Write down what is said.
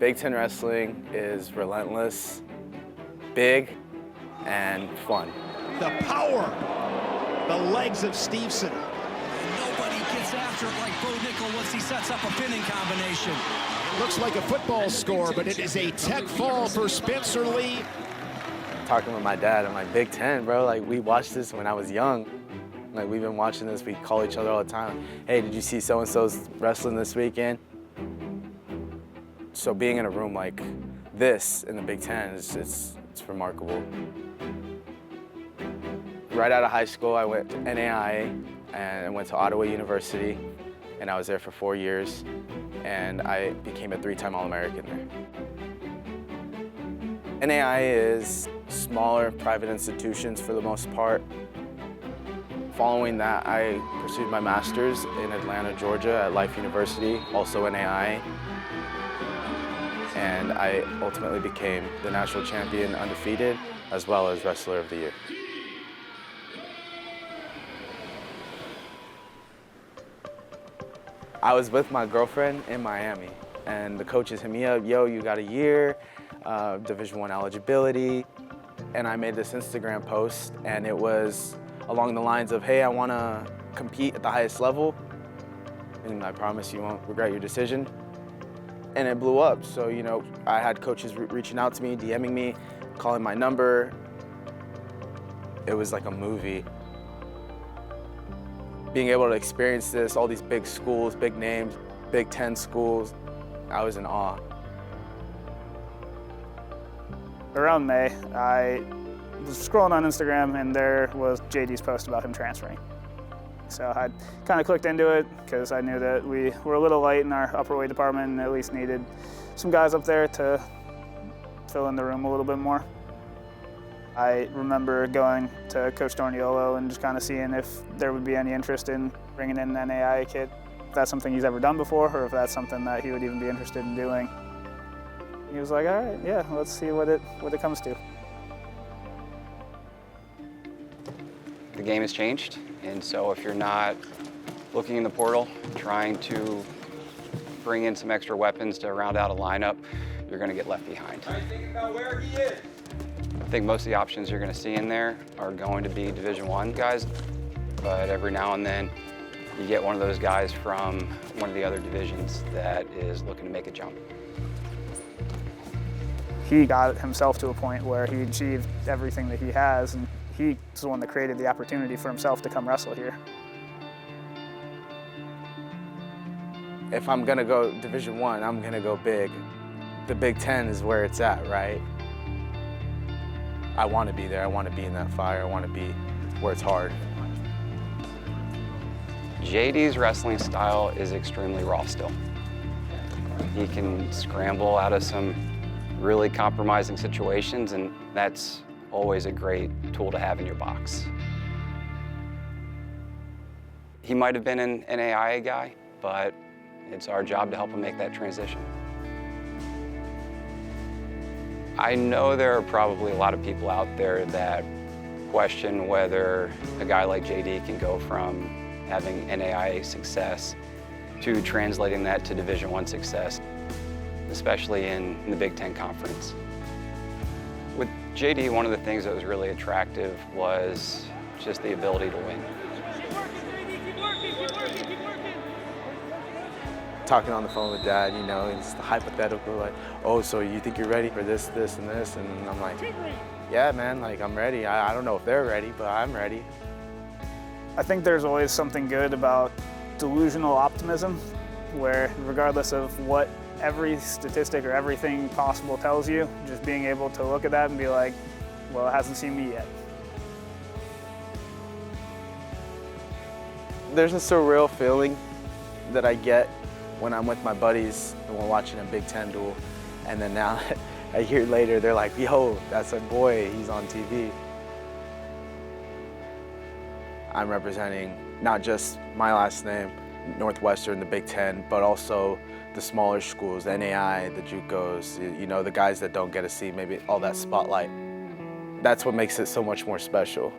Big Ten wrestling is relentless, big, and fun. The power, the legs of Stevenson. Nobody gets after it like Bo Nickel once he sets up a pinning combination. Looks like a football score, but it is a tech fall for Spencer Lee. Talking with my dad, I'm like, Big Ten, bro, like we watched this when I was young. Like we've been watching this, we call each other all the time. Hey, did you see so-and-so's wrestling this weekend? So being in a room like this in the Big Ten, it's remarkable. Right out of high school, I went to NAIA and I went to Ottawa University, and I was there for 4 years, and I became a 3-time All-American there. NAIA is smaller private institutions for the most part. Following that, I pursued my master's in Atlanta, Georgia at Life University, also NAIA. And I ultimately became the national champion undefeated, as well as Wrestler of the Year. I was with my girlfriend in Miami, and the coaches hit me up, yo, you got a year, Division I eligibility. And I made this Instagram post, and it was along the lines of, hey, I want to compete at the highest level, and I promise you won't regret your decision. And it blew up. So, you know, I had coaches reaching out to me, DMing me, calling my number. It was like a movie. Being able to experience this, all these big schools, big names, Big Ten schools, I was in awe. Around May, I was scrolling on Instagram and there was JD's post about him transferring. So I kind of clicked into it because I knew that we were a little light in our upper weight department and at least needed some guys up there to fill in the room a little bit more. I remember going to Coach Dorniolo and just kind of seeing if there would be any interest in bringing in an NAIA kid. If that's something he's ever done before or if that's something that he would even be interested in doing. He was like, all right, yeah, let's see what it comes to. The game has changed, and so if you're not looking in the portal, trying to bring in some extra weapons to round out a lineup, you're going to get left behind. Think about where he is. I think most of the options you're going to see in there are going to be Division I guys, but every now and then you get one of those guys from one of the other divisions that is looking to make a jump. He got himself to a point where he achieved everything that he has, and he's the one that created the opportunity for himself to come wrestle here. If I'm gonna go Division I, I'm gonna go big. The Big Ten is where it's at, right? I want to be there. I want to be in that fire. I want to be where it's hard. JD's wrestling style is extremely raw still. He can scramble out of some really compromising situations, and that's always a great tool to have in your box. He might have been an NAIA guy, but it's our job to help him make that transition. I know there are probably a lot of people out there that question whether a guy like JD can go from having NAIA success to translating that to Division I success, especially in the Big Ten Conference. With JD, one of the things that was really attractive was just the ability to win. Talking on the phone with Dad, you know, it's the hypothetical, like, oh, so you think you're ready for this, this, and this? And I'm like, yeah, man, like, I'm ready. I don't know if they're ready, but I'm ready. I think there's always something good about delusional optimism, where regardless of what every statistic or everything possible tells you, just being able to look at that and be like, well, it hasn't seen me yet. There's a surreal feeling that I get when I'm with my buddies and we're watching a Big Ten duel, and then now a year later they're like, yo, that's a boy, he's on TV. I'm representing not just my last name, Northwestern, the Big Ten, but also the smaller schools, the NAIA, the JUCOs, you know, the guys that don't get to see maybe all that spotlight. That's what makes it so much more special.